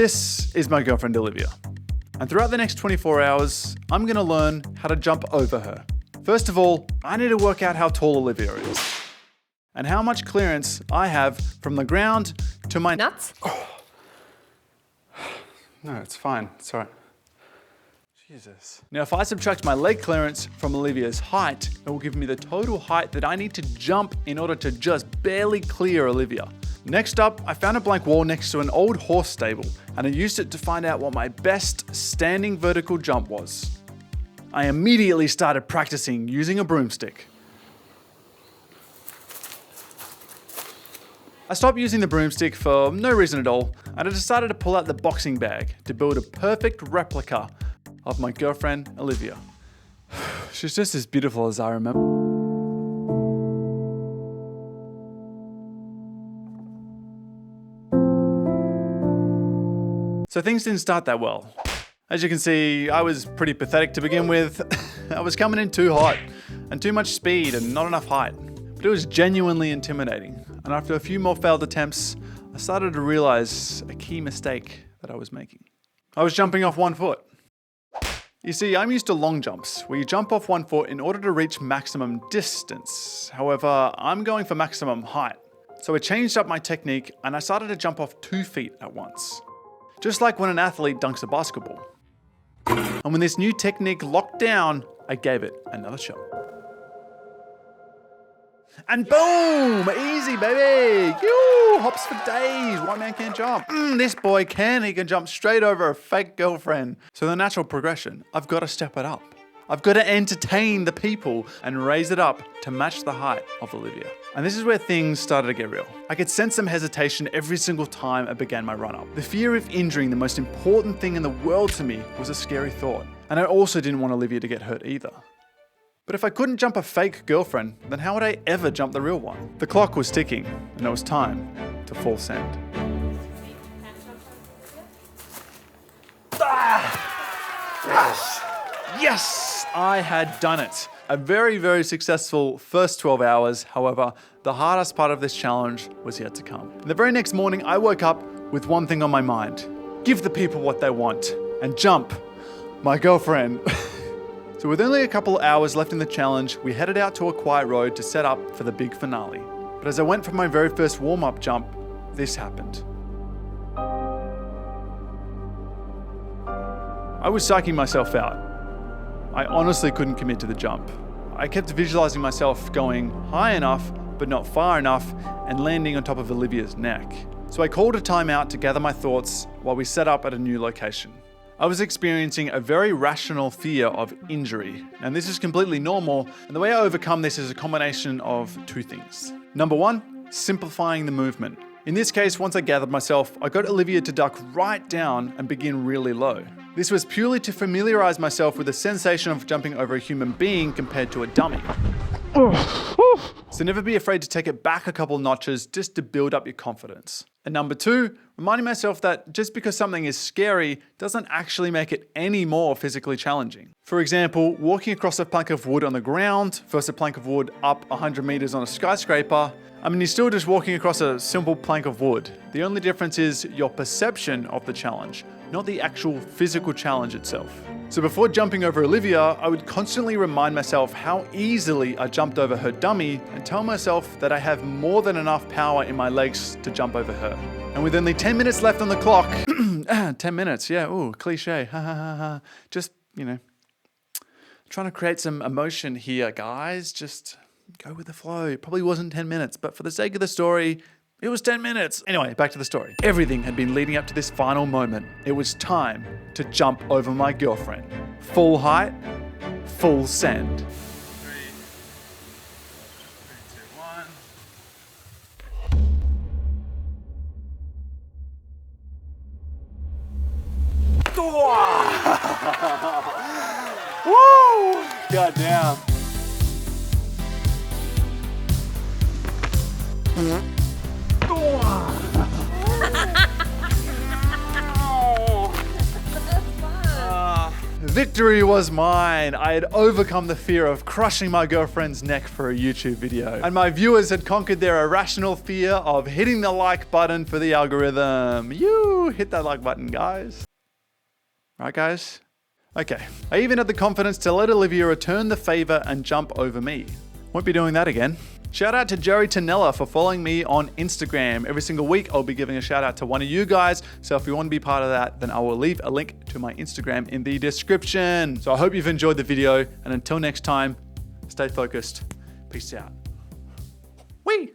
This is my girlfriend Olivia. And throughout the next 24 hours, I'm gonna learn how to jump over her. First of all, I need to work out how tall Olivia is and how much clearance I have from the ground to my nuts. No, it's fine. It's all right. Jesus. Now, if I subtract my leg clearance from Olivia's height, it will give me the total height that I need to jump in order to just barely clear Olivia. Next up, I found a blank wall next to an old horse stable, and I used it to find out what my best standing vertical jump was. I immediately started practicing using a broomstick. I stopped using the broomstick for no reason at all, and I decided to pull out the boxing bag to build a perfect replica of my girlfriend, Olivia. She's just as beautiful as I remember. So things didn't start that well. As you can see, I was pretty pathetic to begin with. I was coming in too hot and too much speed and not enough height. But it was genuinely intimidating. And after a few more failed attempts, I started to realize a key mistake that I was making. I was jumping off one foot. You see, I'm used to long jumps, where you jump off one foot in order to reach maximum distance. However, I'm going for maximum height. So I changed up my technique and I started to jump off 2 feet at once. Just like when an athlete dunks a basketball. And when this new technique locked down, I gave it another shot. And boom! Easy, baby! Yoo! Hops for days. One man can't jump. This boy can. He can jump straight over a fake girlfriend. So the natural progression, I've got to step it up. I've got to entertain the people and raise it up to match the height of Olivia. And this is where things started to get real. I could sense some hesitation every single time I began my run up. The fear of injuring the most important thing in the world to me was a scary thought. And I also didn't want Olivia to get hurt either. But if I couldn't jump a fake girlfriend, then how would I ever jump the real one? The clock was ticking, and it was time to full send. Yes! Yes! I had done it. A very, very successful first 12 hours. However, the hardest part of this challenge was yet to come. The very next morning, I woke up with one thing on my mind. Give the people what they want and jump my girlfriend. So with only a couple hours left in the challenge, we headed out to a quiet road to set up for the big finale. But as I went for my very first warm-up jump, this happened. I was psyching myself out. I honestly couldn't commit to the jump. I kept visualizing myself going high enough, but not far enough, and landing on top of Olivia's neck. So I called a timeout to gather my thoughts while we set up at a new location. I was experiencing a very rational fear of injury, and this is completely normal, and the way I overcome this is a combination of 2 things. Number 1, simplifying the movement. In this case, once I gathered myself, I got Olivia to duck right down and begin really low. This was purely to familiarize myself with the sensation of jumping over a human being compared to a dummy. So never be afraid to take it back a couple notches just to build up your confidence. And number 2, reminding myself that just because something is scary doesn't actually make it any more physically challenging. For example, walking across a plank of wood on the ground versus a plank of wood up 100 meters on a skyscraper, you're still just walking across a simple plank of wood. The only difference is your perception of the challenge, not the actual physical challenge itself. So before jumping over Olivia, I would constantly remind myself how easily I jumped over her dummy and tell myself that I have more than enough power in my legs to jump over her. And with only 10 minutes left on the clock, 10 minutes, yeah, ooh, cliche, just, trying to create some emotion here, guys, just go with the flow. It probably wasn't 10 minutes, but for the sake of the story, it was 10 minutes. Anyway, back to the story. Everything had been leading up to this final moment. It was time to jump over my girlfriend. Full height, full send. 3, 2, 1. Woo! God damn. It Victory was mine. I had overcome the fear of crushing my girlfriend's neck for a YouTube video. And my viewers had conquered their irrational fear of hitting the like button for the algorithm. You hit that like button, guys. Right, guys? Okay. I even had the confidence to let Olivia return the favor and jump over me. Won't be doing that again. Shout out to Joey Tanella for following me on Instagram. Every single week, I'll be giving a shout out to one of you guys. So if you want to be part of that, then I will leave a link to my Instagram in the description. So I hope you've enjoyed the video. And until next time, stay focused. Peace out. Whee!